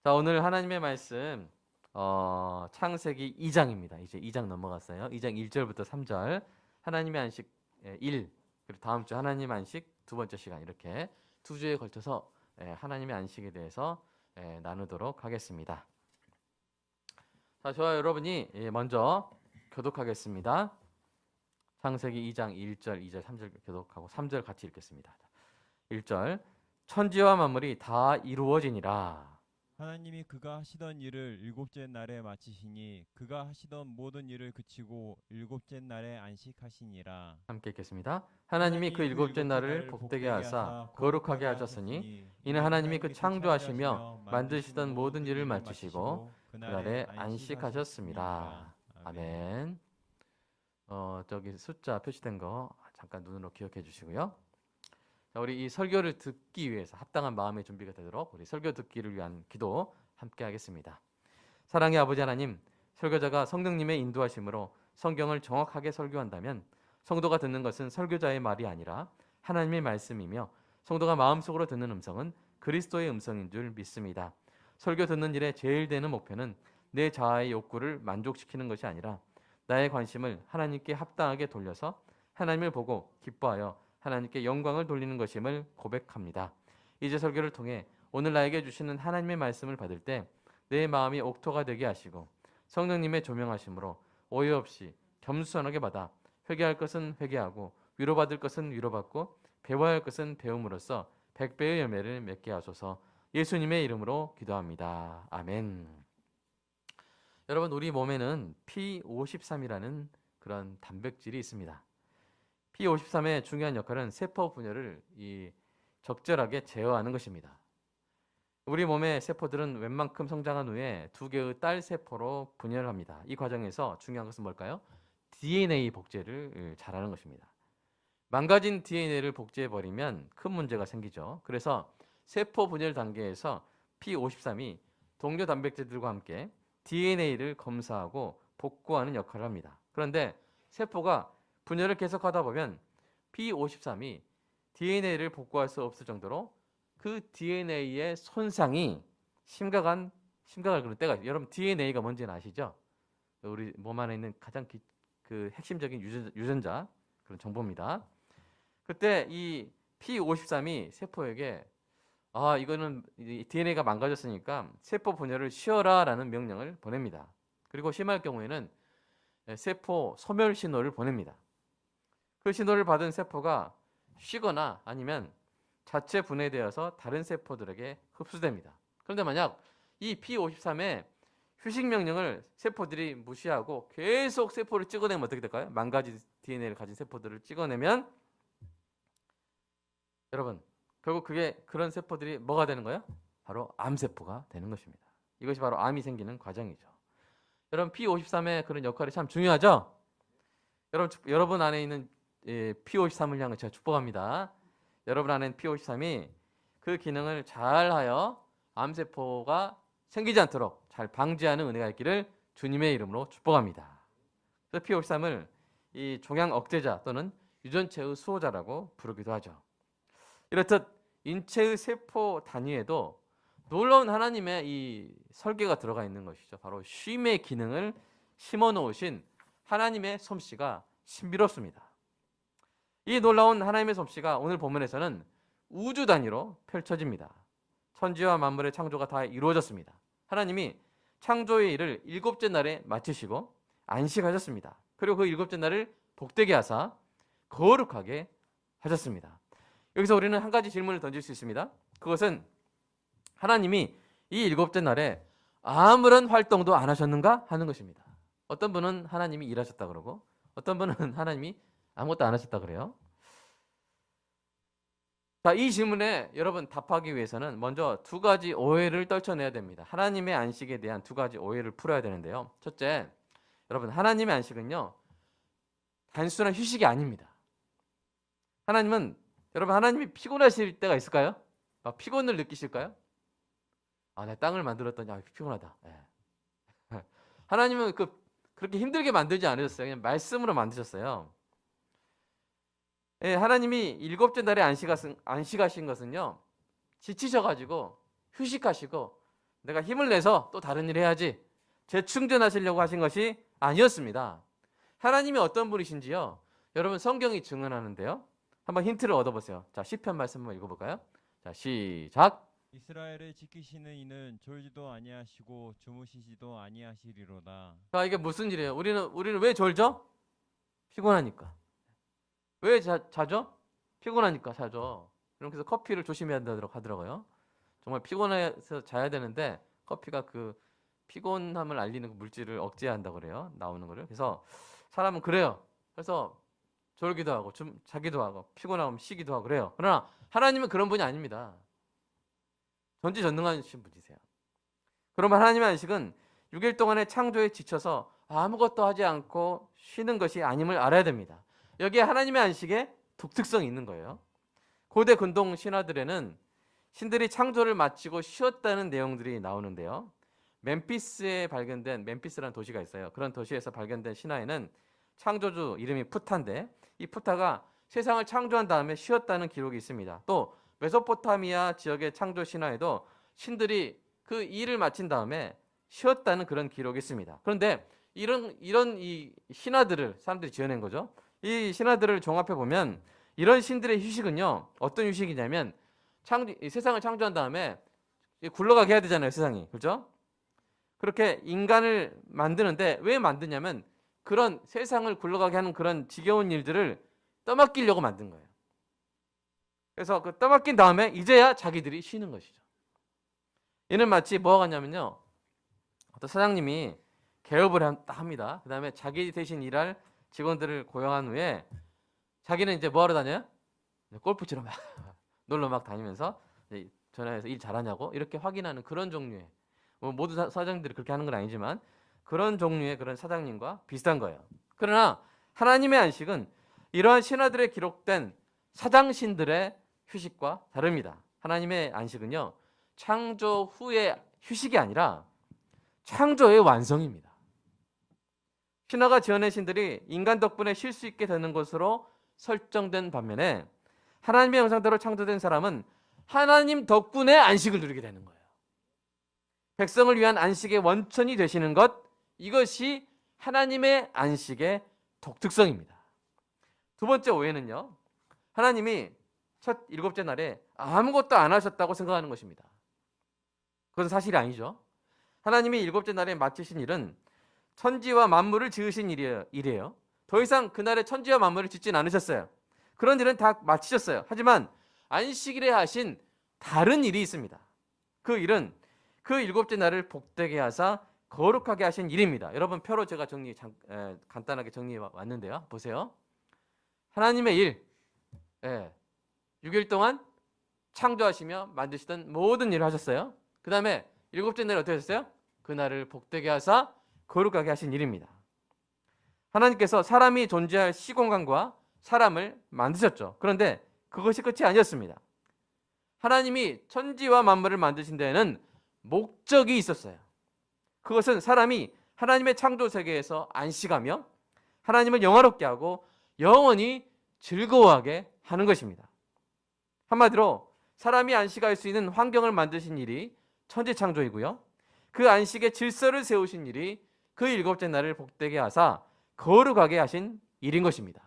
자, 오늘 하나님의 말씀 창세기 2장입니다. 이제 2장 넘어갔어요. 2장 1절부터 3절 하나님의 안식 1 그리고 다음 주 하나님 안식 두 번째 시간 이렇게 두 주에 걸쳐서 하나님의 안식에 대해서 나누도록 하겠습니다. 자, 저와 여러분이 먼저 교독하겠습니다. 창세기 2장 1절, 2절, 3절 교독하고 3절 같이 읽겠습니다. 1절 천지와 만물이 다 이루어지니라. 하나님이 그가 하시던 일을 일곱째 날에 마치시니 그가 하시던 모든 일을 그치고 일곱째 날에 안식하시니라. 함께 읽겠습니다. 하나님이 그 하나님이 그 일곱째 일곱째 날을 날을 복되게 복되게 하사 하사 거룩하게 거룩하게 하셨으니 하셨으니 이는 이는 하나님이 그 하나님이 그 창조하시며 창조하시며 만드시던 만드신 모든 모든 일을 일을 마치시고 마치시고 그날에 그날에 안식하셨습니다. 안식하셨습니다. 아멘. 아멘. 저기 숫자 표시된 거 잠깐 눈으로 기억해 주시고요. 자, 우리 이 설교를 듣기 위해서 합당한 마음의 준비가 되도록 우리 설교 듣기를 위한 기도 함께 하겠습니다. 사랑의 아버지 하나님, 설교자가 성령님의 인도하심으로 성경을 정확하게 설교한다면 성도가 듣는 것은 설교자의 말이 아니라 하나님의 말씀이며 성도가 마음속으로 듣는 음성은 그리스도의 음성인 줄 믿습니다. 설교 듣는 일에 제일 되는 목표는 내 자아의 욕구를 만족시키는 것이 아니라 나의 관심을 하나님께 합당하게 돌려서 하나님을 보고 기뻐하여 하나님께 영광을 돌리는 것임을 고백합니다. 이제 설교를 통해 오늘 나에게 주시는 하나님의 말씀을 받을 때 내 마음이 옥토가 되게 하시고 성령님의 조명하심으로 오해 없이 겸손하게 받아 회개할 것은 회개하고 위로받을 것은 위로받고 배워야 할 것은 배움으로써 100배의 열매를 맺게 하소서. 예수님의 이름으로 기도합니다. 아멘. 여러분, 우리 몸에는 P53이라는 그런 단백질이 있습니다. P53의 중요한 역할은 세포 분열을 적절하게 제어하는 것입니다. 우리 몸의 세포들은 웬만큼 성장한 후에 두 개의 딸 세포로 분열합니다. 이 과정에서 중요한 것은 뭘까요? DNA 복제를 잘하는 것입니다. 망가진 DNA를 복제해버리면 큰 문제가 생기죠. 그래서 세포 분열 단계에서 P53이 동료 단백질들과 함께 DNA를 검사하고 복구하는 역할을 합니다. 그런데 세포가 분열을 계속하다 보면 P53이 DNA를 복구할 수 없을 정도로 그 DNA의 손상이 심각할 그런 때가 있어요. 여러분, DNA가 뭔지는 아시죠? 우리 몸 안에 있는 가장 그 핵심적인 유전자 그런 정보입니다. 그때 이 P53이 세포에게 이거는 DNA가 망가졌으니까 세포 분열을 쉬어라라는 명령을 보냅니다. 그리고 심할 경우에는 세포 소멸 신호를 보냅니다. 그 신호를 받은 세포가 쉬거나 아니면 자체 분해되어서 다른 세포들에게 흡수됩니다. 그런데 만약 이 P53의 휴식 명령을 세포들이 무시하고 계속 세포를 찍어내면 어떻게 될까요? 망가진 DNA를 가진 세포들을 찍어내면 여러분, 결국 그런 세포들이 뭐가 되는 거예요? 바로 암세포가 되는 것입니다. 이것이 바로 암이 생기는 과정이죠. 여러분, P53의 그런 역할이 참 중요하죠? 여러분 안에 있는 P53을 향해 제가 축복합니다. 여러분 안에 P53이 그 기능을 잘하여 암세포가 생기지 않도록 잘 방지하는 은혜가 있기를 주님의 이름으로 축복합니다. 그래서 P53을 이 종양 억제자 또는 유전체의 수호자라고 부르기도 하죠. 이렇듯 인체의 세포 단위에도 놀라운 하나님의 이 설계가 들어가 있는 것이죠. 바로 쉼의 기능을 심어 놓으신 하나님의 솜씨가 신비롭습니다. 이 놀라운 하나님의 솜씨가 오늘 본문에서는 우주 단위로 펼쳐집니다. 천지와 만물의 창조가 다 이루어졌습니다. 하나님이 창조의 일을 일곱째 날에 마치시고 안식하셨습니다. 그리고 그 일곱째 날을 복되게 하사 거룩하게 하셨습니다. 여기서 우리는 한 가지 질문을 던질 수 있습니다. 그것은 하나님이 이 일곱째 날에 아무런 활동도 안 하셨는가 하는 것입니다. 어떤 분은 하나님이 일하셨다 그러고 어떤 분은 하나님이 아무것도 안 하셨다 그래요. 자, 이 질문에 여러분 답하기 위해서는 먼저 두 가지 오해를 떨쳐내야 됩니다. 하나님의 안식에 대한 두 가지 오해를 풀어야 되는데요. 첫째, 여러분, 하나님의 안식은요 단순한 휴식이 아닙니다. 여러분, 하나님이 피곤하실 때가 있을까요? 피곤을 느끼실까요? 내 땅을 만들었더니 피곤하다. 하나님은 그렇게 힘들게 만들지 않으셨어요. 그냥 말씀으로 만드셨어요. 하나님이 일곱째 날에 안식하신 것은요 지치셔가지고 휴식하시고 내가 힘을 내서 또 다른 일 해야지 재충전하시려고 하신 것이 아니었습니다. 하나님이 어떤 분이신지요? 여러분 성경이 증언하는데요. 한번 힌트를 얻어보세요. 자, 시편 말씀 한번 읽어볼까요? 자, 시작. 이스라엘을 지키시는 이는 졸지도 아니하시고 주무시지도 아니하시리로다. 자, 이게 무슨 일이에요? 우리는 왜 졸죠? 피곤하니까. 왜 자죠? 피곤하니까 자죠. 그래서 커피를 조심해야 된다고 하더라고요. 정말 피곤해서 자야 되는데 커피가 그 피곤함을 알리는 그 물질을 억제한다고 그래요. 나오는 거를. 그래서 사람은 그래요. 그래서 졸기도 하고 좀 자기도 하고 피곤하면 쉬기도 하고 그래요. 그러나 하나님은 그런 분이 아닙니다. 전지전능하신 분이세요. 그러면 하나님의 안식은 6일 동안의 창조에 지쳐서 아무것도 하지 않고 쉬는 것이 아님을 알아야 됩니다. 여기에 하나님의 안식에 독특성이 있는 거예요. 고대 근동 신화들에는 신들이 창조를 마치고 쉬었다는 내용들이 나오는데요. 멤피스라는 도시가 있어요. 그런 도시에서 발견된 신화에는 창조주 이름이 푸타인데 이 푸타가 세상을 창조한 다음에 쉬었다는 기록이 있습니다. 또 메소포타미아 지역의 창조 신화에도 신들이 그 일을 마친 다음에 쉬었다는 그런 기록이 있습니다. 그런데 이런 이 신화들을 사람들이 지어낸 거죠. 이 신화들을 종합해 보면 이런 신들의 휴식은요, 어떤 휴식이냐면 이 세상을 창조한 다음에 굴러가게 해야 되잖아요, 세상이. 그렇죠? 그렇게 인간을 만드는데 왜 만드냐면 그런 세상을 굴러가게 하는 그런 지겨운 일들을 떠맡기려고 만든 거예요. 그래서 그 떠맡긴 다음에 이제야 자기들이 쉬는 것이죠. 이는 마치 뭐가 같냐면요, 어떤 사장님이 개업을 합니다. 그 다음에 자기 대신 일할 직원들을 고용한 후에 자기는 이제 뭐 하러 다녀요? 골프 치러 막 놀러 막 다니면서 전화해서 일 잘하냐고 이렇게 확인하는 그런 종류의, 뭐 모든 사장들이 그렇게 하는 건 아니지만 그런 종류의 그런 사장님과 비슷한 거예요. 그러나 하나님의 안식은 이러한 신화들에 기록된 사장신들의 휴식과 다릅니다. 하나님의 안식은요, 창조 후의 휴식이 아니라 창조의 완성입니다. 신화가 지어낸 신들이 인간 덕분에 쉴 수 있게 되는 것으로 설정된 반면에 하나님의 형상대로 창조된 사람은 하나님 덕분에 안식을 누리게 되는 거예요. 백성을 위한 안식의 원천이 되시는 것, 이것이 하나님의 안식의 독특성입니다. 두 번째 오해는요, 하나님이 첫 일곱째 날에 아무것도 안 하셨다고 생각하는 것입니다. 그건 사실이 아니죠. 하나님이 일곱째 날에 마치신 일은 천지와 만물을 지으신 일이에요. 더 이상 그날에 천지와 만물을 짓진 않으셨어요. 그런 일은 다 마치셨어요. 하지만 안식일에 하신 다른 일이 있습니다. 그 일은 그 일곱째 날을 복되게 하사 거룩하게 하신 일입니다. 여러분 표로 제가 간단하게 정리해 왔는데요. 보세요. 하나님의 일, 6일 동안 창조하시며 만드시던 모든 일을 하셨어요. 그 다음에 일곱째 날에 어떻게 하셨어요? 그날을 복되게 하사 거룩하게 하신 일입니다. 하나님께서 사람이 존재할 시공간과 사람을 만드셨죠. 그런데 그것이 끝이 아니었습니다. 하나님이 천지와 만물을 만드신 데에는 목적이 있었어요. 그것은 사람이 하나님의 창조 세계에서 안식하며 하나님을 영화롭게 하고 영원히 즐거워하게 하는 것입니다. 한마디로 사람이 안식할 수 있는 환경을 만드신 일이 천지 창조이고요, 그 안식의 질서를 세우신 일이 그 일곱째 날을 복되게 하사 거룩하게 하신 일인 것입니다.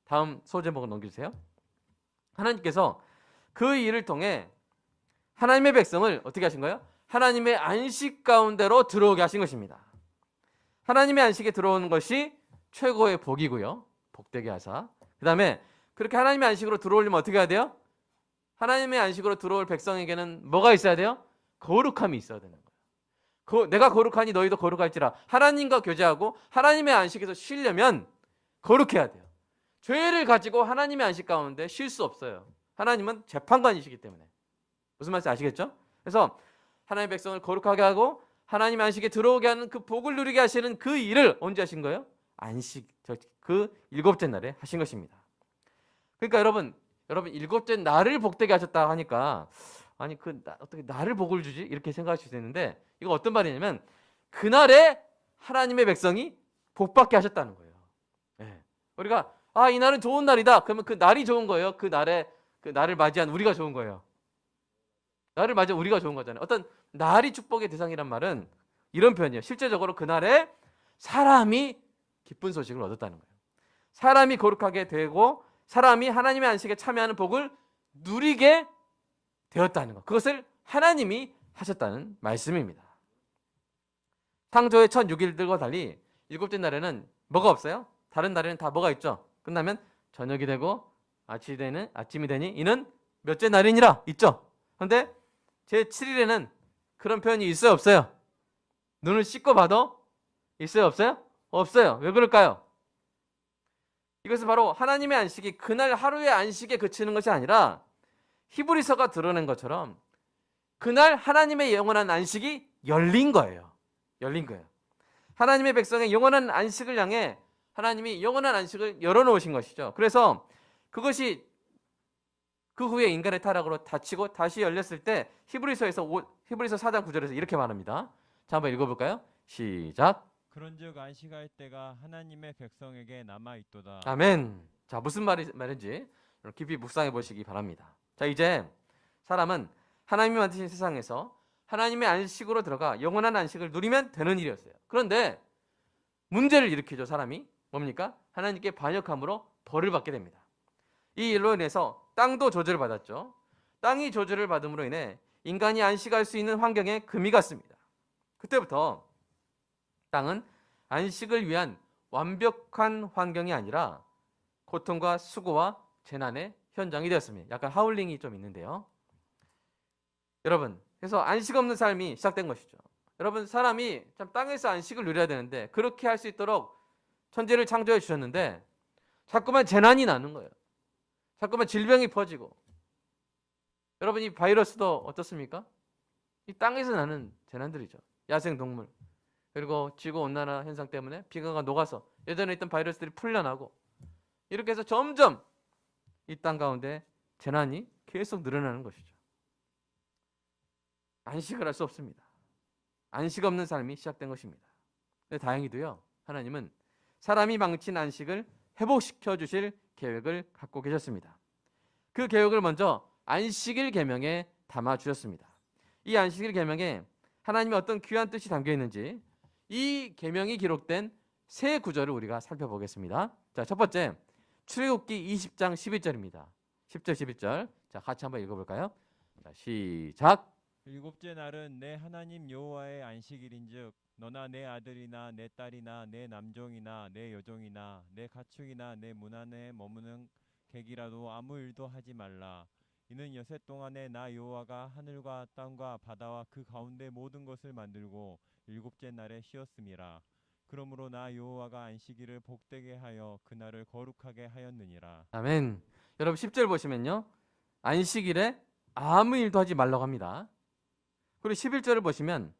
다음 소제목을 넘겨주세요. 하나님께서 그 일을 통해 하나님의 백성을 어떻게 하신 거예요? 하나님의 안식 가운데로 들어오게 하신 것입니다. 하나님의 안식에 들어오는 것이 최고의 복이고요, 복되게 하사. 그 다음에 그렇게 하나님의 안식으로 들어오려면 어떻게 해야 돼요? 하나님의 안식으로 들어올 백성에게는 뭐가 있어야 돼요? 거룩함이 있어야 되는 거예요. 내가 거룩하니 너희도 거룩할지라. 하나님과 교제하고 하나님의 안식에서 쉬려면 거룩해야 돼요. 죄를 가지고 하나님의 안식 가운데 쉴 수 없어요. 하나님은 재판관이시기 때문에. 무슨 말인지 아시겠죠? 그래서 하나님의 백성을 거룩하게 하고 하나님의 안식에 들어오게 하는 그 복을 누리게 하시는 그 일을 언제 하신 거예요? 그 일곱째 날에 하신 것입니다. 그러니까 여러분 일곱째 날을 복되게 하셨다 하니까 아니 어떻게 나를 복을 주지? 이렇게 생각하실 수 있는데 이거 어떤 말이냐면 그날에 하나님의 백성이 복받게 하셨다는 거예요. 우리가 이 날은 좋은 날이다. 그러면 그 날이 좋은 거예요? 그 날을 맞이한 우리가 좋은 거예요? 날을 맞아 우리가 좋은 거잖아요. 어떤 날이 축복의 대상이란 말은 이런 표현이에요. 실제적으로 그날에 사람이 기쁜 소식을 얻었다는 거예요. 사람이 거룩하게 되고 사람이 하나님의 안식에 참여하는 복을 누리게 되었다는 것. 그것을 하나님이 하셨다는 말씀입니다. 창조의 첫 6일들과 달리 일곱째 날에는 뭐가 없어요? 다른 날에는 다 뭐가 있죠? 끝나면 저녁이 되고 아침이 되니 이는 몇째 날이니라 있죠? 그런데 제 7일에는 그런 표현이 있어요, 없어요? 눈을 씻고 봐도 있어요, 없어요? 없어요. 왜 그럴까요? 이것은 바로 하나님의 안식이 그날 하루의 안식에 그치는 것이 아니라 히브리서가 드러낸 것처럼 그날 하나님의 영원한 안식이 열린 거예요. 열린 거예요. 하나님의 백성의 영원한 안식을 향해 하나님이 영원한 안식을 열어놓으신 것이죠. 그래서 그것이 그 후에 인간의 타락으로 닫히고 다시 열렸을 때 히브리서 4장 9절에서 이렇게 말합니다. 자, 한번 읽어볼까요? 시작. 그런즉 안식할 때가 하나님의 백성에게 남아 있도다. 아멘. 자, 무슨 말인지 깊이 묵상해 보시기 바랍니다. 자, 이제 사람은 하나님이 만드신 세상에서 하나님의 안식으로 들어가 영원한 안식을 누리면 되는 일이었어요. 그런데 문제를 일으키죠. 사람이 뭡니까? 하나님께 반역함으로 벌을 받게 됩니다. 이 일로 인해서 땅도 저주를 받았죠. 땅이 저주를 받음으로 인해 인간이 안식할 수 있는 환경에 금이 갔습니다. 그때부터 땅은 안식을 위한 완벽한 환경이 아니라 고통과 수고와 재난의 현장이 되었습니다. 약간 하울링이 좀 있는데요. 여러분, 그래서 안식 없는 삶이 시작된 것이죠. 여러분, 사람이 참 땅에서 안식을 누려야 되는데 그렇게 할 수 있도록 천지를 창조해 주셨는데 자꾸만 재난이 나는 거예요. 자꾸만 질병이 퍼지고. 여러분, 이 바이러스도 어떻습니까? 이 땅에서 나는 재난들이죠. 야생동물, 그리고 지구온난화 현상 때문에 비가가 녹아서 예전에 있던 바이러스들이 풀려나고, 이렇게 해서 점점 이 땅 가운데 재난이 계속 늘어나는 것이죠. 안식을 할 수 없습니다. 안식 없는 삶이 시작된 것입니다. 근데 다행히도요, 하나님은 사람이 망친 안식을 회복시켜 주실 계획을 갖고 계셨습니다. 그 계획을 먼저 안식일 계명에 담아 주셨습니다. 이 안식일 계명에 하나님의 어떤 귀한 뜻이 담겨 있는지 이 계명이 기록된 세 구절을 우리가 살펴보겠습니다. 자, 첫 번째, 출애굽기 20장 11절입니다. 10절 11절. 자, 같이 한번 읽어볼까요? 자, 시작. 일곱째 날은 내 하나님 여호와의 안식일인즉 너나 내 아들이나 내 딸이나 내 남종이나 내 여종이나 내 가축이나 내 문 안에 머무는 객이라도 아무 일도 하지 말라. 이는 여섯 동안에 나 여호와가 하늘과 땅과 바다와 그 가운데 모든 것을 만들고 일곱째 날에 쉬었음이라. 그러므로 나 여호와가 안식일을 복되게 하여 그날을 거룩하게 하였느니라. 아멘. 여러분 10절 보시면요, 안식일에 아무 일도 하지 말라고 합니다. 그리고 11절을 보시면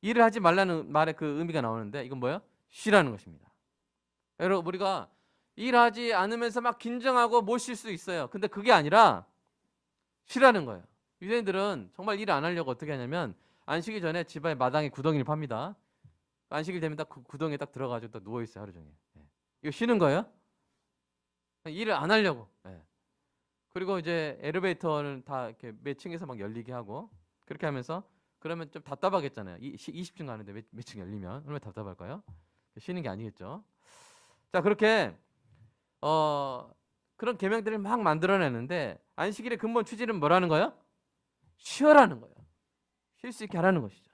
일을 하지 말라는 말의 그 의미가 나오는데 이건 뭐예요? 쉬라는 것입니다. 여러분, 우리가 일하지 않으면서 막 긴장하고 못 쉴 수 있어요. 근데 그게 아니라 쉬라는 거예요. 유대인들은 정말 일 안 하려고 어떻게 하냐면 안식일 전에 집안에 마당에 구덩이를 팝니다. 안식일 되면 딱 그 구덩이에 딱 들어가지고 딱 누워 있어요, 하루 종일. 이거 쉬는 거예요? 일을 안 하려고. 그리고 이제 엘리베이터는 다 이렇게 몇 층에서 막 열리게 하고 그렇게 하면서, 그러면 좀 답답하겠잖아요. 20층 가는데 몇 층 열리면 얼마나 답답할까요? 쉬는 게 아니겠죠. 자, 그렇게 그런 계명들을 막 만들어내는데 안식일의 근본 취지는 뭐라는 거예요? 쉬어라는 거예요. 쉴 수 있게 하라는 것이죠.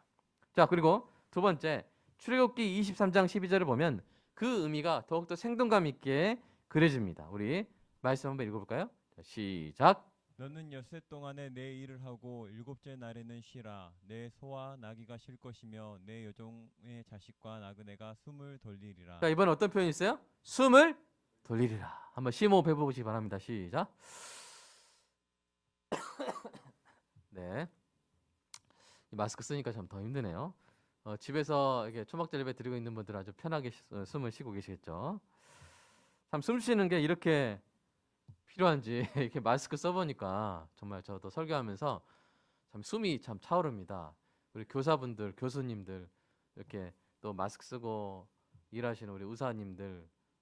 자, 그리고 두 번째, 출애굽기 23장 12절을 보면 그 의미가 더욱더 생동감 있게 그려집니다. 우리 말씀 한번 읽어볼까요? 자, 시작. 너는 엿새 동안에 내 일을 하고 일곱째 날에는 쉬라. 내 소와 나귀가 쉴 것이며 내 여종의 자식과 나그네가 숨을 돌리리라. 자, 이번에 어떤 표현이 있어요? 숨을 돌리리라. 한번 심호흡 해보시기 바랍니다. 시작. 네, 이 마스크 쓰니까 참 더 힘드네요. 집에서 이렇게 초막절 예배 드리고 있는 분들 아주 편하게 숨을 쉬고 계시겠죠. 참 숨 쉬는 게 이렇게 필요한지 이렇게 마스크 써보니까 정말 저도 설교하면서 참 숨이 참 차오릅니다. 우리 교사분들, 교수님들, 이렇게 또 마스크 쓰고 일하시는 우리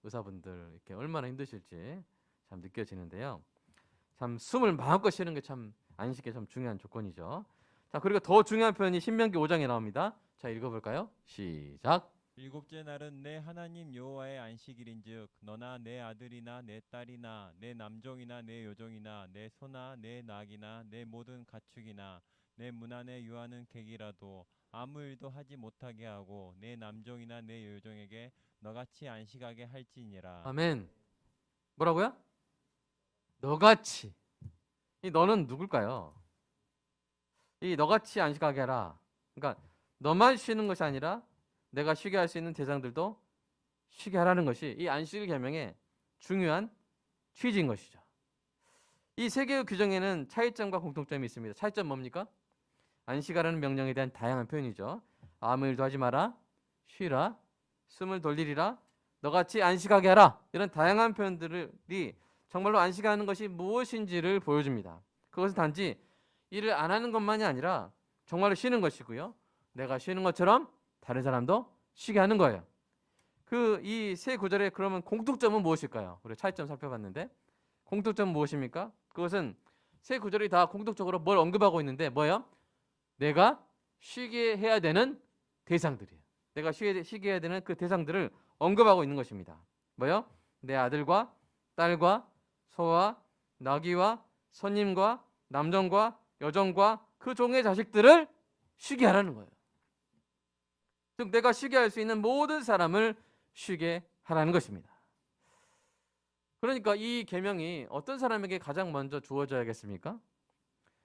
의사분들 이렇게 얼마나 힘드실지 참 느껴지는데요. 참 숨을 마음껏 쉬는 게 참 안식의 좀 중요한 조건이죠. 자, 그리고 더 중요한 표현이 신명기 5장에 나옵니다. 자, 읽어볼까요? 시작. 일곱째 날은 내 하나님 여호와의 안식일인즉 너나 내 아들이나 내 딸이나 내 남종이나 내 여종이나 내 소나 내 낙이나 내 모든 가축이나 내 문 안에 유하는 객이라도 아무 일도 하지 못하게 하고 내 남종이나 내 여종에게 너같이 안식하게 할지니라. 아멘. 뭐라고요? 너같이. 이 너는 누굴까요? 이 너같이 안식하게 하라. 그러니까 너만 쉬는 것이 아니라 내가 쉬게 할 수 있는 대상들도 쉬게 하라는 것이 이 안식일 계명의 중요한 취지인 것이죠. 이 세 개의 규정에는 차이점과 공통점이 있습니다. 차이점 뭡니까? 안식하라는 명령에 대한 다양한 표현이죠. 아무 일도 하지 마라, 쉬라, 숨을 돌리리라, 너같이 안식하게 하라. 이런 다양한 표현들이 정말로 안식하는 것이 무엇인지를 보여줍니다. 그것은 단지 일을 안 하는 것만이 아니라 정말로 쉬는 것이고요. 내가 쉬는 것처럼 다른 사람도 쉬게 하는 거예요. 그 이 세 구절의 그러면 공통점은 무엇일까요? 우리 차이점 살펴봤는데 공통점은 무엇입니까? 그것은 세 구절이 다 공통적으로 뭘 언급하고 있는데 뭐예요? 내가 쉬게 해야 되는 대상들이에요. 내가 쉬게 해야 되는 그 대상들을 언급하고 있는 것입니다. 뭐요? 내 아들과 딸과 소와 나귀와 손님과 남종과 여종과 그 종의 자식들을 쉬게 하라는 거예요. 즉 내가 쉬게 할 수 있는 모든 사람을 쉬게 하라는 것입니다. 그러니까 이 계명이 어떤 사람에게 가장 먼저 주어져야겠습니까?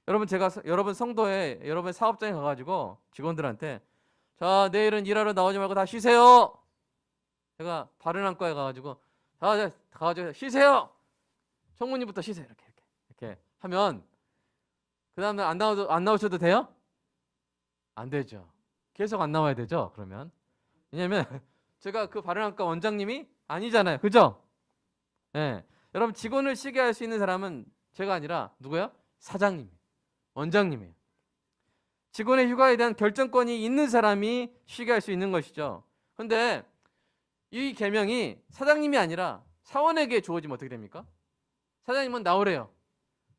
여러분 성도에 여러분 사업장에 가가지고 직원들한테 자 내일은 일하러 나오지 말고 다 쉬세요. 제가 바른 안과에 가가지고 다 가가지고 쉬세요. 총무님부터 쉬세요. 이렇게 하면 그 다음에 안 나오셔도 돼요? 안 되죠. 계속 안 나와야 되죠. 그러면 왜냐면 제가 그 바른 안과 원장님이 아니잖아요. 그죠? 예. 여러분 직원을 쉬게 할 수 있는 사람은 제가 아니라 누구예요? 사장님. 원장님이에요. 직원의 휴가에 대한 결정권이 있는 사람이 쉬게 할 수 있는 것이죠. 그런데 이 계명이 사장님이 아니라 사원에게 주어지면 어떻게 됩니까? 사장님은 나오래요.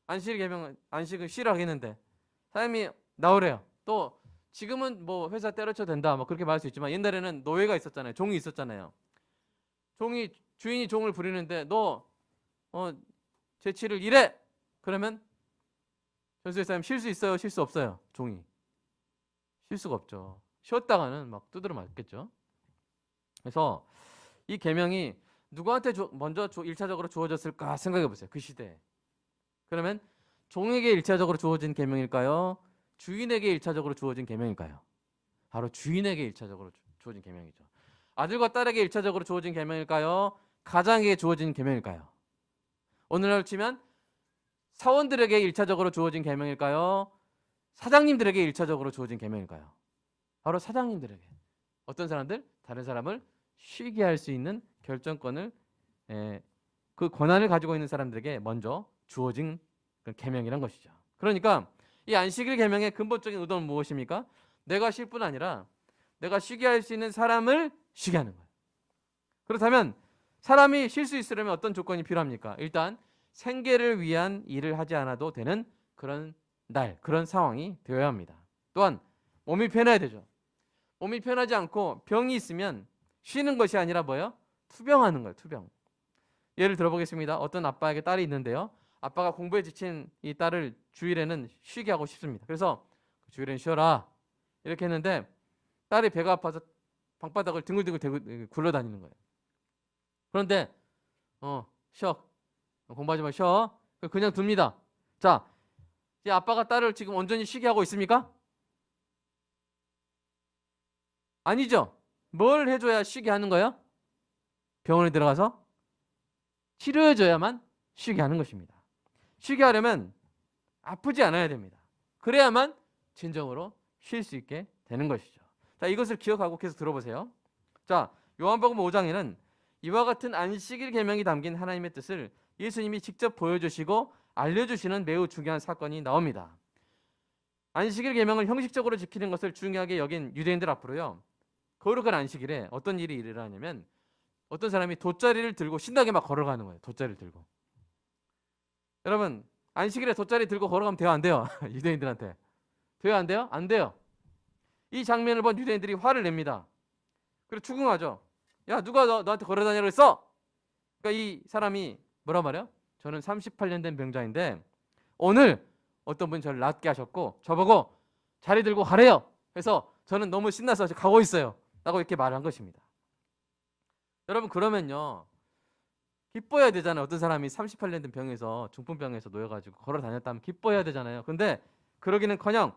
안식을 쉬라고 했는데 사장님이 나오래요. 또 지금은 뭐 회사 때려쳐도 된다 뭐 그렇게 말할 수 있지만 옛날에는 노예가 있었잖아요. 종이 있었잖아요. 주인이 종을 부리는데 너 제7일 일해. 그러면 전수의 사람 쉴 수 있어요? 쉴 수 없어요? 종이 쉴 수가 없죠. 쉬었다가는 막 두드려 맞겠죠. 그래서 이 계명이 누구한테 먼저 1차적으로 주어졌을까 생각해 보세요. 그 시대에. 그러면 종에게 1차적으로 주어진 계명일까요? 주인에게 1차적으로 주어진 계명일까요? 바로 주인에게 1차적으로 주어진 계명이죠. 아들과 딸에게 1차적으로 주어진 계명일까요? 가장에게 주어진 계명일까요? 오늘날 치면 사원들에게 1차적으로 주어진 계명일까요? 사장님들에게 1차적으로 주어진 계명일까요? 바로 사장님들에게. 어떤 사람들? 다른 사람을 쉬게 할 수 있는 결정권을 그 권한을 가지고 있는 사람들에게 먼저 주어진 계명이란 것이죠. 그러니까 이 안식일 계명의 근본적인 의도는 무엇입니까? 내가 쉴 뿐 아니라 내가 쉬게 할 수 있는 사람을 쉬게 하는 거예요. 그렇다면 사람이 쉴 수 있으려면 어떤 조건이 필요합니까? 일단 생계를 위한 일을 하지 않아도 되는 그런 날, 그런 상황이 되어야 합니다. 또한 몸이 편해야 되죠. 몸이 편하지 않고 병이 있으면 쉬는 것이 아니라 뭐예요? 투병하는 거예요. 투병. 예를 들어보겠습니다. 어떤 아빠에게 딸이 있는데요. 아빠가 공부에 지친 이 딸을 주일에는 쉬게 하고 싶습니다. 그래서 주일에는 쉬어라 이렇게 했는데 딸이 배가 아파서 방바닥을 뒹굴뒹굴 굴러다니는 거예요. 그런데 쉬어. 공부하지 마 쉬어. 그냥 둡니다. 자, 이 아빠가 딸을 지금 온전히 쉬게 하고 있습니까? 아니죠. 뭘 해줘야 쉬게 하는 거예요? 병원에 들어가서 치료해줘야만 쉬게 하는 것입니다. 쉬게 하려면 아프지 않아야 됩니다. 그래야만 진정으로 쉴 수 있게 되는 것이죠. 자, 이것을 기억하고 계속 들어보세요. 자, 요한복음 5장에는 이와 같은 안식일 계명이 담긴 하나님의 뜻을 예수님이 직접 보여주시고 알려주시는 매우 중요한 사건이 나옵니다. 안식일 계명을 형식적으로 지키는 것을 중요하게 여긴 유대인들 앞으로요. 거룩한 안식일에 어떤 일이 일어나냐면 어떤 사람이 돗자리를 들고 신나게 막 걸어가는 거예요. 돗자리를 들고. 여러분 안식일에 돗자리 들고 걸어가면 돼요, 안 돼요? 유대인들한테 돼요, 안 돼요? 안 돼요. 이 장면을 본 유대인들이 화를 냅니다. 그리고 추궁하죠. 야, 누가 너한테 걸어다니라고 그랬어? 그러니까 이 사람이 뭐라 말해요? 저는 38년 된 병자인데 오늘 어떤 분이 저를 낫게 하셨고 저보고 자리 들고 가래요. 그래서 저는 너무 신나서 가고 있어요 라고 이렇게 말을 한 것입니다. 여러분, 그러면요, 기뻐해야 되잖아요. 어떤 사람이 38년 된 병에서 중풍병에서 놓여가지고 걸어 다녔다면 기뻐해야 되잖아요. 근데 그러기는커녕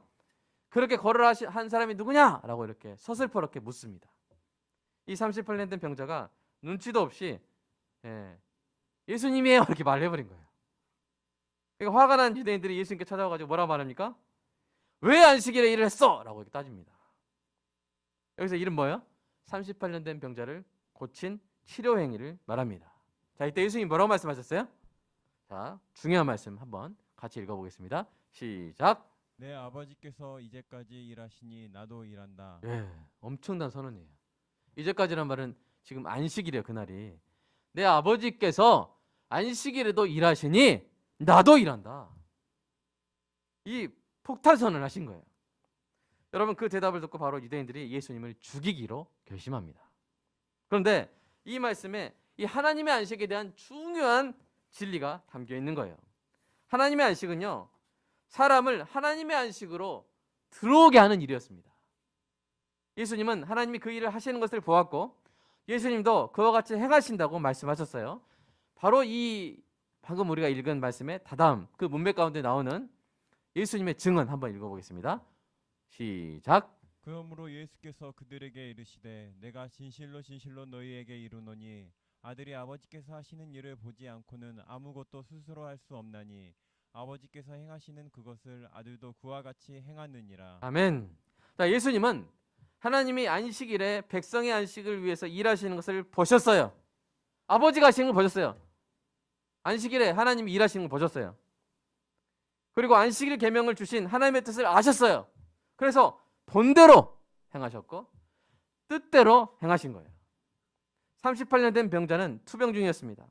그렇게 걸어 한 사람이 누구냐? 라고 이렇게 서슬퍼렇게 묻습니다. 이 38년 된 병자가 눈치도 없이 예수님이에요 이렇게 말을 해버린 거예요. 그러니까 화가 난 유대인들이 예수님께 찾아와가지고 뭐라 말합니까? 왜 안식일에 일을 했어? 라고 이렇게 따집니다. 여기서 일은 뭐예요? 38년 된 병자를 고친 치료 행위를 말합니다. 자, 이때 예수님이 뭐라고 말씀하셨어요? 자, 중요한 말씀 한번 같이 읽어보겠습니다. 시작. 내 아버지께서 이제까지 일하시니 나도 일한다. 예, 엄청난 선언이에요. 이제까지란 말은 지금 안식일이에요. 그날이. 내 아버지께서 안식일에도 일하시니 나도 일한다. 이 폭탄선을 하신 거예요. 여러분, 그 대답을 듣고 바로 유대인들이 예수님을 죽이기로 결심합니다. 그런데 이 말씀에 이 하나님의 안식에 대한 중요한 진리가 담겨 있는 거예요. 하나님의 안식은요, 사람을 하나님의 안식으로 들어오게 하는 일이었습니다. 예수님은 하나님이 그 일을 하시는 것을 보았고 예수님도 그와 같이 행하신다고 말씀하셨어요. 바로 이 방금 우리가 읽은 말씀의 다다음 그 문맥 가운데 나오는 예수님의 증언 한번 읽어보겠습니다. 시작. 그러므로 예수께서 그들에게 이르시되 내가 진실로 진실로 너희에게 이르노니 아들이 아버지께서 하시는 일을 보지 않고는 아무것도 스스로 할 수 없나니 아버지께서 행하시는 그것을 아들도 그와 같이 행하느니라. 아멘. 자, 예수님은 하나님이 안식일에 백성의 안식을 위해서 일하시는 것을 보셨어요. 아버지가 하시는 걸 보셨어요. 안식일에 하나님이 일하시는 걸 보셨어요. 그리고 안식일 계명을 주신 하나님의 뜻을 아셨어요. 그래서 본대로 행하셨고 뜻대로 행하신 거예요. 38년 된 병자는 투병 중이었습니다.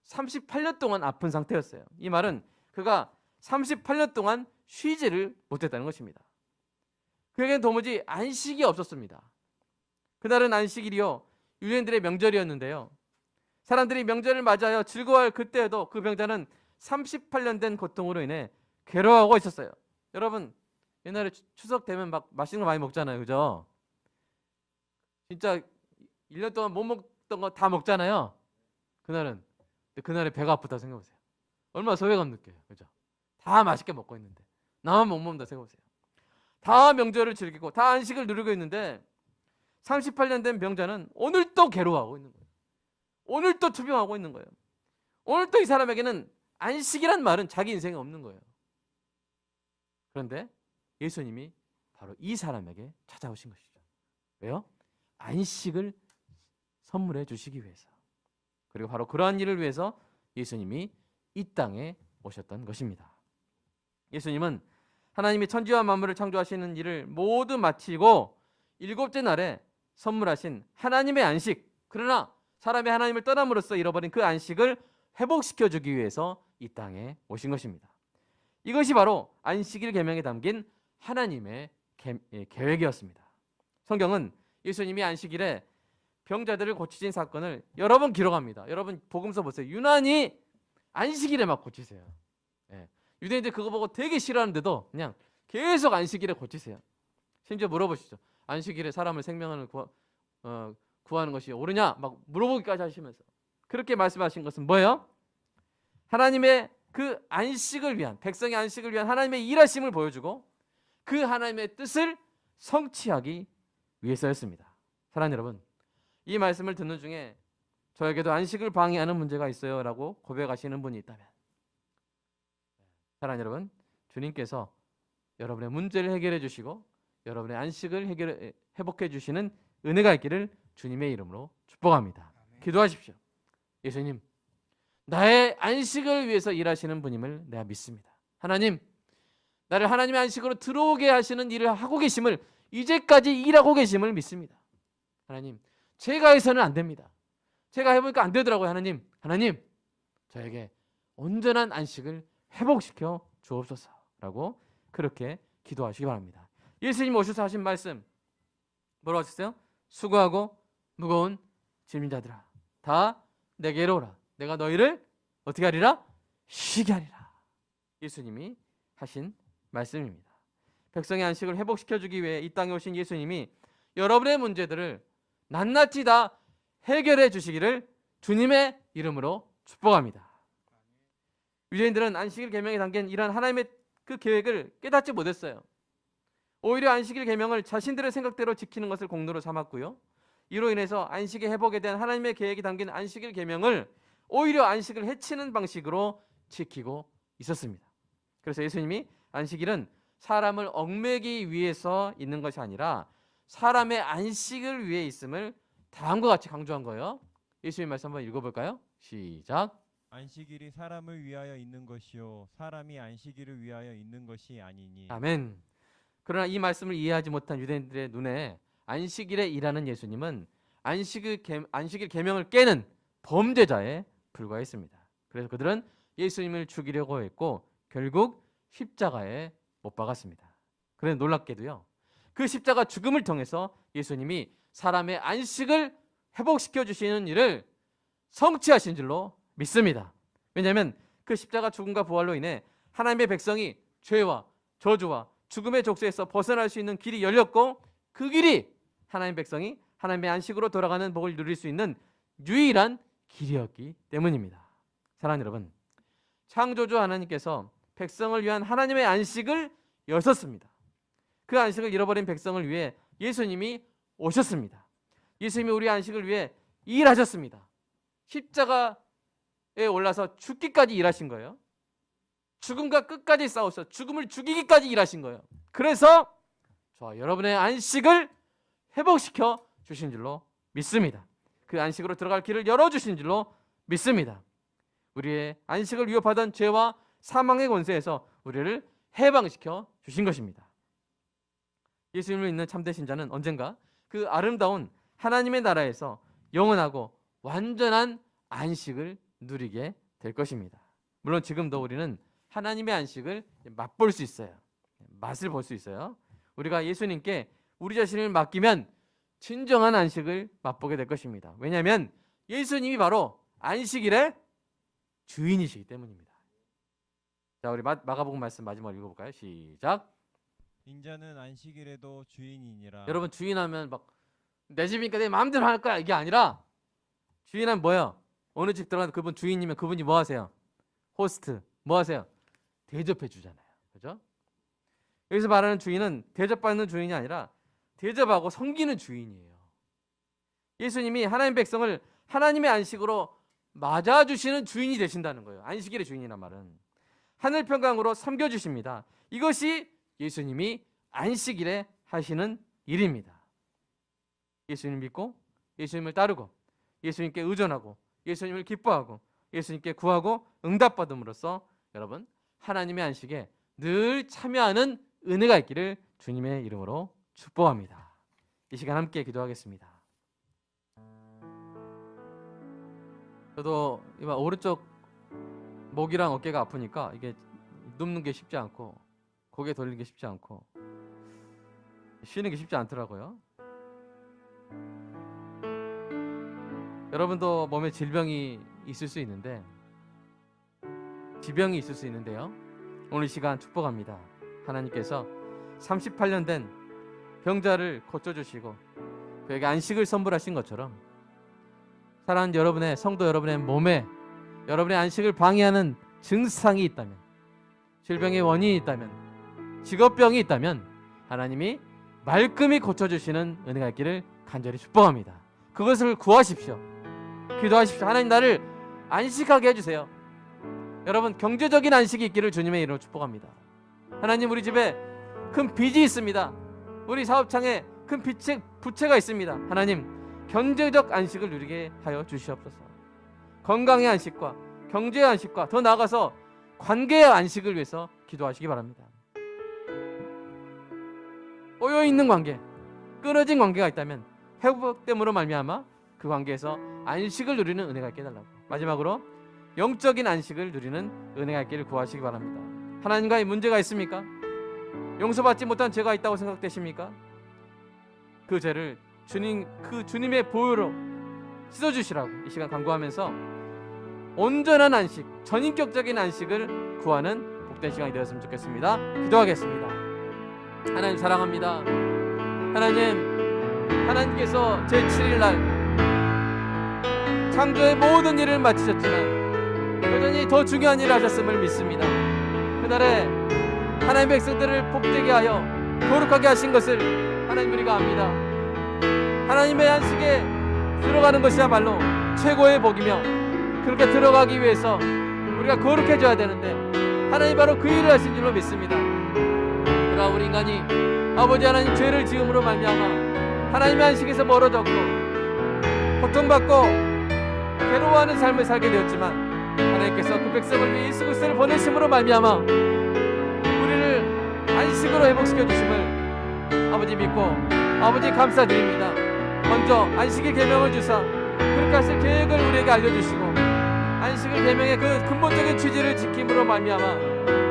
38년 동안 아픈 상태였어요. 이 말은 그가 38년 동안 쉬지를 못했다는 것입니다. 그에게는 도무지 안식이 없었습니다. 그날은 안식일이요, 유대인들의 명절이었는데요, 사람들이 명절을 맞아요 즐거워할 그때에도 그 병자는 38년 된 고통으로 인해 괴로워하고 있었어요. 여러분, 옛날에 추석 되면 막 맛있는 거 많이 먹잖아요, 그죠? 진짜 1년 동안 못 먹던 거 다 먹잖아요. 그날은. 근데 그날에 배가 아프다 생각해보세요. 얼마나 소외감 느껴요, 그죠? 다 맛있게 먹고 있는데 나만 못 먹는다 생각해보세요. 다 명절을 즐기고 다 안식을 누리고 있는데 38년 된 병자는 오늘 또 괴로워하고 있는 거예요. 오늘 또 투병하고 있는 거예요. 오늘 또 이 사람에게는 안식이란 말은 자기 인생에 없는 거예요. 그런데 예수님이 바로 이 사람에게 찾아오신 것이죠. 왜요? 안식을 선물해 주시기 위해서. 그리고 바로 그러한 일을 위해서 예수님이 이 땅에 오셨던 것입니다. 예수님은 하나님이 천지와 만물을 창조하시는 일을 모두 마치고 7째 날에 선물하신 하나님의 안식, 그러나 사람이 하나님을 떠남으로써 잃어버린 그 안식을 회복시켜주기 위해서 이 땅에 오신 것입니다. 이것이 바로 안식일 계명에 담긴 하나님의 계획이었습니다. 성경은 예수님이 안식일에 병자들을 고치신 사건을 여러 번 기록합니다. 여러분 복음서 보세요. 유난히 안식일에 막 고치세요. 유대인들 그거 보고 되게 싫어하는데도 그냥 계속 안식일에 고치세요. 심지어 물어보시죠. 안식일에 사람을 생명을 구하는 것이 옳으냐? 막 물어보기까지 하시면서 그렇게 말씀하신 것은 뭐예요? 하나님의 그 안식을 위한, 백성의 안식을 위한 하나님의 일하심을 보여주고 그 하나님의 뜻을 성취하기 위해서였습니다. 사랑하는 여러분, 이 말씀을 듣는 중에 저에게도 안식을 방해하는 문제가 있어요 라고 고백하시는 분이 있다면, 사랑하는 여러분, 주님께서 여러분의 문제를 해결해 주시고 여러분의 안식을 회복해 주시는 은혜가 있기를 주님의 이름으로 축복합니다. 기도하십시오. 예수님, 나의 안식을 위해서 일하시는 분임을 내가 믿습니다. 하나님, 나를 하나님의 안식으로 들어오게 하시는 일을 하고 계심을, 이제까지 일하고 계심을 믿습니다. 하나님, 제가 해서는 안 됩니다. 제가 해보니까 안 되더라고요. 하나님, 저에게 온전한 안식을 회복시켜 주옵소서라고 그렇게 기도하시기 바랍니다. 예수님 오셔서 하신 말씀 뭐라고 하셨어요? 수고하고 무거운 짐진 자들아 다 내게로 오라. 내가 너희를 어떻게 하리라? 쉬게 하리라. 예수님이 하신 말씀입니다. 백성의 안식을 회복시켜주기 위해 이 땅에 오신 예수님이 여러분의 문제들을 낱낱이 다 해결해 주시기를 주님의 이름으로 축복합니다. 유대인들은 안식일 계명에 담긴 이러한 하나님의 그 계획을 깨닫지 못했어요. 오히려 안식일 계명을 자신들의 생각대로 지키는 것을 공로로 삼았고요. 이로 인해서 안식의 회복에 대한 하나님의 계획이 담긴 안식일 계명을 오히려 안식을 해치는 방식으로 지키고 있었습니다. 그래서 예수님이 안식일은 사람을 얽매기 위해서 있는 것이 아니라 사람의 안식을 위해 있음을 다음과 같이 강조한 거예요. 예수님 말씀 한번 읽어볼까요? 시작. 안식일이 사람을 위하여 있는 것이요 사람이 안식일을 위하여 있는 것이 아니니. 아멘. 그러나 이 말씀을 이해하지 못한 유대인들의 눈에 안식일에 일하는 예수님은 안식일 계명을 깨는 범죄자에 불과했습니다. 그래서 그들은 예수님을 죽이려고 했고 결국 십자가에 못 박았습니다. 그런데 놀랍게도요. 그 십자가 죽음을 통해서 예수님이 사람의 안식을 회복시켜 주시는 일을 성취하신 줄로 믿습니다. 왜냐하면 그 십자가 죽음과 부활로 인해 하나님의 백성이 죄와 저주와 죽음의 족쇄에서 벗어날 수 있는 길이 열렸고 그 길이 하나님의 백성이 하나님의 안식으로 돌아가는 복을 누릴 수 있는 유일한 길이었기 때문입니다. 사랑하는 여러분, 창조주 하나님께서 백성을 위한 하나님의 안식을 여셨습니다. 그 안식을 잃어버린 백성을 위해 예수님이 오셨습니다. 예수님이 우리 안식을 위해 일하셨습니다. 십자가에 올라서 죽기까지 일하신 거예요. 죽음과 끝까지 싸워서 죽음을 죽이기까지 일하신 거예요. 그래서 저와 여러분의 안식을 회복시켜 주신 줄로 믿습니다. 그 안식으로 들어갈 길을 열어주신 줄로 믿습니다. 우리의 안식을 위협하던 죄와 사망의 권세에서 우리를 해방시켜 주신 것입니다. 예수님을 믿는 참된 신자는 언젠가 그 아름다운 하나님의 나라에서 영원하고 완전한 안식을 누리게 될 것입니다. 물론 지금도 우리는 하나님의 안식을 맛볼 수 있어요. 맛을 볼 수 있어요. 우리가 예수님께 우리 자신을 맡기면 진정한 안식을 맛보게 될 것입니다. 왜냐하면 예수님이 바로 안식일의 주인이시기 때문입니다. 자, 우리 마가복음 말씀 마지막으로 읽어볼까요? 시작. 인자는 안식일에도 주인이니라. 여러분, 주인하면 막 내 집이니까 내 마음대로 할 거야 이게 아니라 주인하면 뭐예요? 어느 집 들어가도 그분 주인이면 그분이 뭐 하세요? 호스트 뭐 하세요? 대접해 주잖아요. 그죠? 여기서 말하는 주인은 대접받는 주인이 아니라 대접하고 섬기는 주인이에요. 예수님이 하나님 백성을 하나님의 안식으로 맞아주시는 주인이 되신다는 거예요. 안식일의 주인이란 말은 하늘 평강으로 섬겨주십니다. 이것이 예수님이 안식일에 하시는 일입니다. 예수님을 믿고 예수님을 따르고 예수님께 의존하고 예수님을 기뻐하고 예수님께 구하고 응답받음으로써 여러분 하나님의 안식에 늘 참여하는 은혜가 있기를 주님의 이름으로 축복합니다. 이 시간 함께 기도하겠습니다. 저도 오른쪽 목이랑 어깨가 아프니까 이게 눕는 게 쉽지 않고 고개 돌리는 게 쉽지 않고 쉬는 게 쉽지 않더라고요. 여러분도 몸에 질병이 있을 수 있는데 지병이 있을 수 있는데요. 오늘 이 시간 축복합니다. 하나님께서 38년 된 병자를 고쳐주시고 그에게 안식을 선물하신 것처럼 사랑하는 여러분의 성도 여러분의 몸에 여러분의 안식을 방해하는 증상이 있다면 질병의 원인이 있다면 직업병이 있다면 하나님이 말끔히 고쳐주시는 은혜가 있기를 간절히 축복합니다. 그것을 구하십시오. 기도하십시오. 하나님 나를 안식하게 해주세요. 여러분 경제적인 안식이 있기를 주님의 이름으로 축복합니다. 하나님 우리 집에 큰 빚이 있습니다. 우리 사업장에 큰 부채가 있습니다. 하나님 경제적 안식을 누리게 하여 주시옵소서. 건강의 안식과 경제의 안식과 더 나아가서 관계의 안식을 위해서 기도하시기 바랍니다. 꼬여있는 관계, 끊어진 관계가 있다면 회복됨으로 말미암아 그 관계에서 안식을 누리는 은혜가 있게 해달라고. 마지막으로 영적인 안식을 누리는 은혜가 있기를 구하시기 바랍니다. 하나님과의 문제가 있습니까? 용서받지 못한 죄가 있다고 생각되십니까? 그 죄를 주님의 보혈로 씻어주시라고 이 시간 간구하면서 온전한 안식, 전인격적인 안식을 구하는 복된 시간이 되었으면 좋겠습니다. 기도하겠습니다. 하나님 사랑합니다. 하나님께서 제7일 날 창조의 모든 일을 마치셨지만 여전히 더 중요한 일을 하셨음을 믿습니다. 그날에 하나님의 백성들을 복되게 하여 거룩하게 하신 것을 하나님 우리가 압니다. 하나님의 안식에 들어가는 것이야말로 최고의 복이며 그렇게 들어가기 위해서 우리가 거룩해져야 되는데 하나님 바로 그 일을 하신 줄로 믿습니다. 그러나 우리 인간이 아버지 하나님 죄를 지음으로 말미암아 하나님의 안식에서 멀어졌고 고통받고 괴로워하는 삶을 살게 되었지만 하나님께서 그 백성을 위해 예수 그리스도를 보내심으로 말미암아 우리를 안식으로 회복시켜 주심을 아버지 믿고 아버지 감사드립니다. 먼저 안식의 계명을 주사 그렇게 하실 계획을 우리에게 알려주시고 안식의 계명의 그 근본적인 취지를 지킴으로 말미암아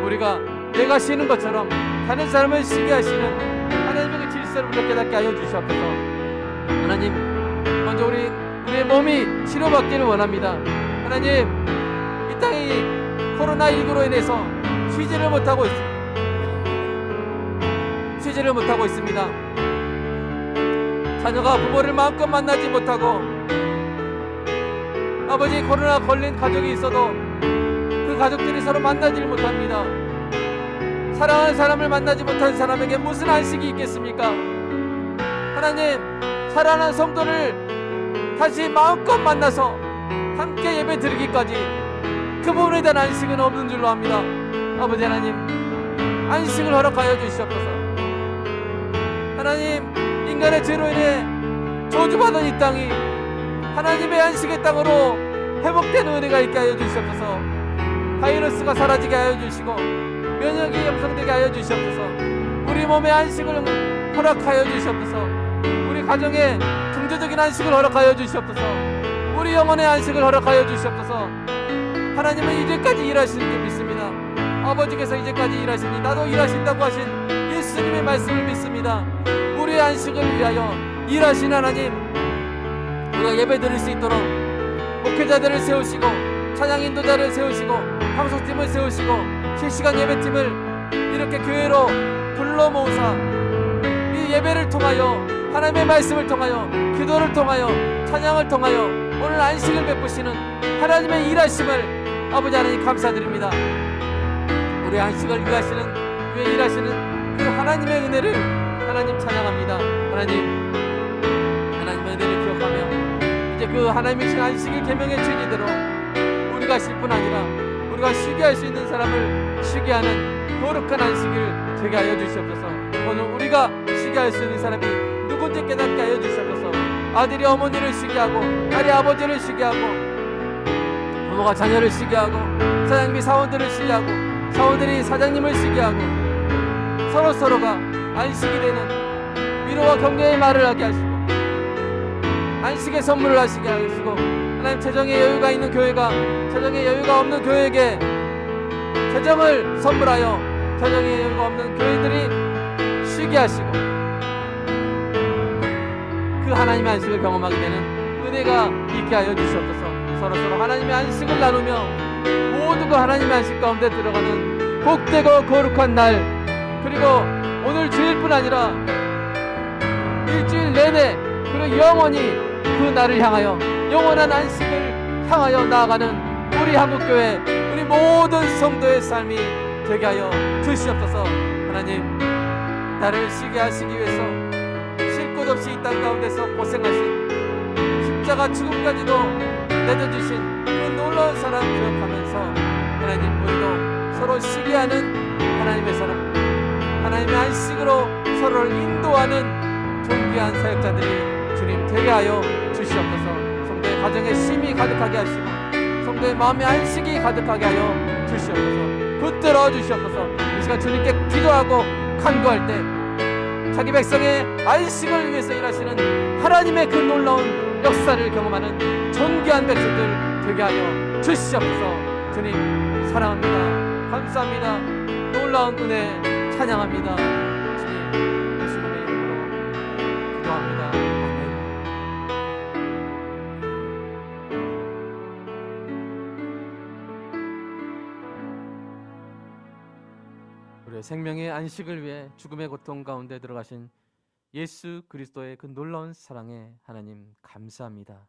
우리가 내가 쉬는 것처럼 다른 사람을 쉬게 하시는 하나님의 그 질서를 우리가 깨닫게 하여 주시옵소서. 하나님 먼저 우리의 몸이 치료받기를 원합니다. 하나님 이 땅이 코로나19로 인해서 쉬지를 못하고 있습니다. 자녀가 부모를 마음껏 만나지 못하고 아버지 코로나 걸린 가족이 있어도 그 가족들이 서로 만나지를 못합니다. 사랑하는 사람을 만나지 못한 사람에게 무슨 안식이 있겠습니까? 하나님 사랑하는 성도를 다시 마음껏 만나서 함께 예배 드리기까지 그 부분에 대한 안식은 없는 줄로 압니다. 아버지 하나님 안식을 허락하여 주시옵소서. 하나님 인간의 죄로 인해 저주받은 이 땅이 하나님의 안식의 땅으로 회복되는 은혜가 있게 하여 주시옵소서. 바이러스가 사라지게 하여 주시고 면역이 형성되게 하여 주시옵소서. 우리 몸의 안식을 허락하여 주시옵소서. 우리 가정의 경제적인 안식을 허락하여 주시옵소서. 우리 영혼의 안식을 허락하여 주시옵소서. 하나님은 이제까지 일하시는 줄 믿습니다. 아버지께서 이제까지 일하시니 나도 일하신다고 하신 예수님의 말씀을 믿습니다. 우리의 안식을 위하여 일하신 하나님, 우리가 예배 드릴 수 있도록 목회자들을 세우시고 찬양 인도자를 세우시고 방송팀을 세우시고 실시간 예배팀을 이렇게 교회로 불러 모으사 이 예배를 통하여 하나님의 말씀을 통하여 기도를 통하여 찬양을 통하여 오늘 안식을 베푸시는 하나님의 일하심을 아버지 하나님 감사드립니다. 우리 안식을 위해 일하시는 그 하나님의 은혜를 하나님 찬양합니다. 하나님의 은혜를 기억하며 이제 그 하나님의 안식일 계명의 진리대로 우리가 쉴 뿐 아니라 우리가 쉬게 할 수 있는 사람을 쉬게 하는 거룩한 안식일 되게 하여 주시옵소서. 오늘 우리가 쉬게 할 수 있는 사람이 누군지 깨닫게 하여 주시옵소서. 아들이 어머니를 쉬게 하고 딸이 아버지를 쉬게 하고 부모가 자녀를 쉬게 하고 사장님이 사원들을 쉬게 하고 사원들이 사장님을 쉬게 하고 서로가 안식이 되는 위로와 격려의 말을 하게 하시고 안식의 선물을 하시게 하시고 하나님 재정에 여유가 있는 교회가 재정에 여유가 없는 교회에게 재정을 선물하여 재정에 여유가 없는 교회들이 쉬게 하시고 그 하나님의 안식을 경험하게 되는 은혜가 있게 하여 주시옵소서. 서로 하나님의 안식을 나누며 모두 그 하나님의 안식 가운데 들어가는 복되고 거룩한 날, 그리고 오늘 주일뿐 아니라 일주일 내내 그리고 영원히 그 날을 향하여 영원한 안식을 향하여 나아가는 우리 한국교회 우리 모든 성도의 삶이 되게 하여 주시옵소서. 하나님 나를 쉬게 하시기 위해서 쉴 곳 없이 이 땅 가운데서 고생하신 십자가 죽음까지도 내려주신 그 놀라운 사랑 기억하면서 하나님 우리도 서로 쉬게 하는 하나님의 사랑, 하나님의 안식으로 서로를 인도하는 존귀한 사역자들이 주님 되게 하여 주시옵소서. 성도의 가정에 쉼이 가득하게 하시고 성도의 마음에 안식이 가득하게 하여 주시옵소서. 붙들어 주시옵소서. 이 시간 주님께 기도하고 간구할 때 자기 백성의 안식을 위해서 일하시는 하나님의 그 놀라운 역사를 경험하는 존귀한 백성들 되게 하여 주시옵소서. 주님 사랑합니다. 감사합니다. 놀라운 은혜 찬양합니다. 주님 예수님의 이름으로 기도합니다. 우리의 생명의 안식을 위해 죽음의 고통 가운데 들어가신 예수 그리스도의 그 놀라운 사랑에 하나님 감사합니다.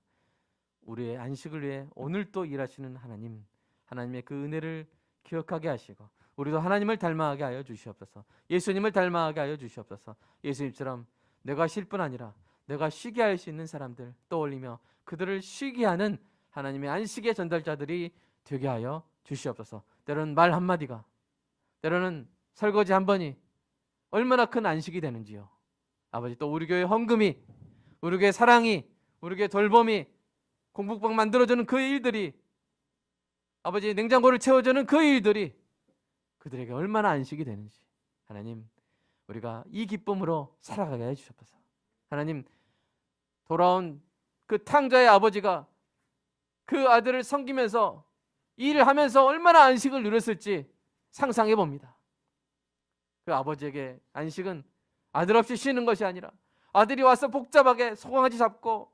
우리의 안식을 위해 오늘 또 일하시는 하나님, 하나님의 그 은혜를 기억하게 하시고 우리도 하나님을 닮아가게 하여 주시옵소서. 예수님을 닮아가게 하여 주시옵소서. 예수님처럼 내가 쉴 뿐 아니라 내가 쉬게 할 수 있는 사람들 떠올리며 그들을 쉬게 하는 하나님의 안식의 전달자들이 되게 하여 주시옵소서. 때로는 말 한마디가, 때로는 설거지 한 번이 얼마나 큰 안식이 되는지요. 아버지, 또 우리 교회 헌금이, 우리 교회 사랑이, 우리 교회 돌봄이, 공복방 만들어주는 그 일들이, 아버지 냉장고를 채워주는 그 일들이 그들에게 얼마나 안식이 되는지 하나님, 우리가 이 기쁨으로 살아가게 해주셨소서. 하나님, 돌아온 그 탕자의 아버지가 그 아들을 섬기면서 일을 하면서 얼마나 안식을 누렸을지 상상해 봅니다. 그 아버지에게 안식은 아들 없이 쉬는 것이 아니라 아들이 와서 복잡하게 소강아지 잡고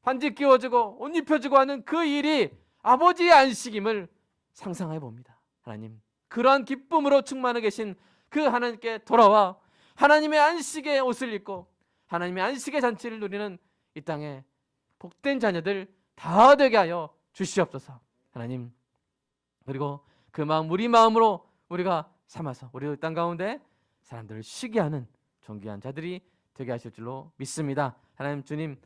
반지 끼워주고 옷 입혀주고 하는 그 일이 아버지의 안식임을 상상해 봅니다. 하나님, 그러한 기쁨으로 충만해 계신 그 하나님께 돌아와 하나님의 안식의 옷을 입고 하나님의 안식의 잔치를 누리는 이 땅에 복된 자녀들 다 되게 하여 주시옵소서. 하나님, 그리고 그 마음 우리 마음으로 우리가 삼아서 우리 땅 가운데 사람들을 쉬게 하는 존귀한 자들이 되게 하실 줄로 믿습니다. 하나님, 주님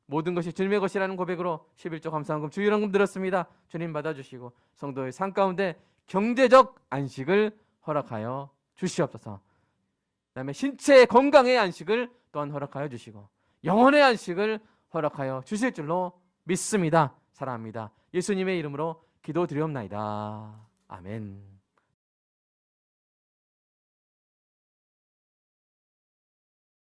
모든 것이 주님의 것이라는 고백으로 11조 감사헌금 주일헌금 드렸습니다. 주님 받아주시고 성도의 삶 가운데 경제적 안식을 허락하여 주시옵소서. 그다음에 신체의 건강의 안식을 또한 허락하여 주시고 영혼의 안식을 허락하여 주실 줄로 믿습니다. 사랑합니다. 예수님의 이름으로 기도드리옵나이다. 아멘.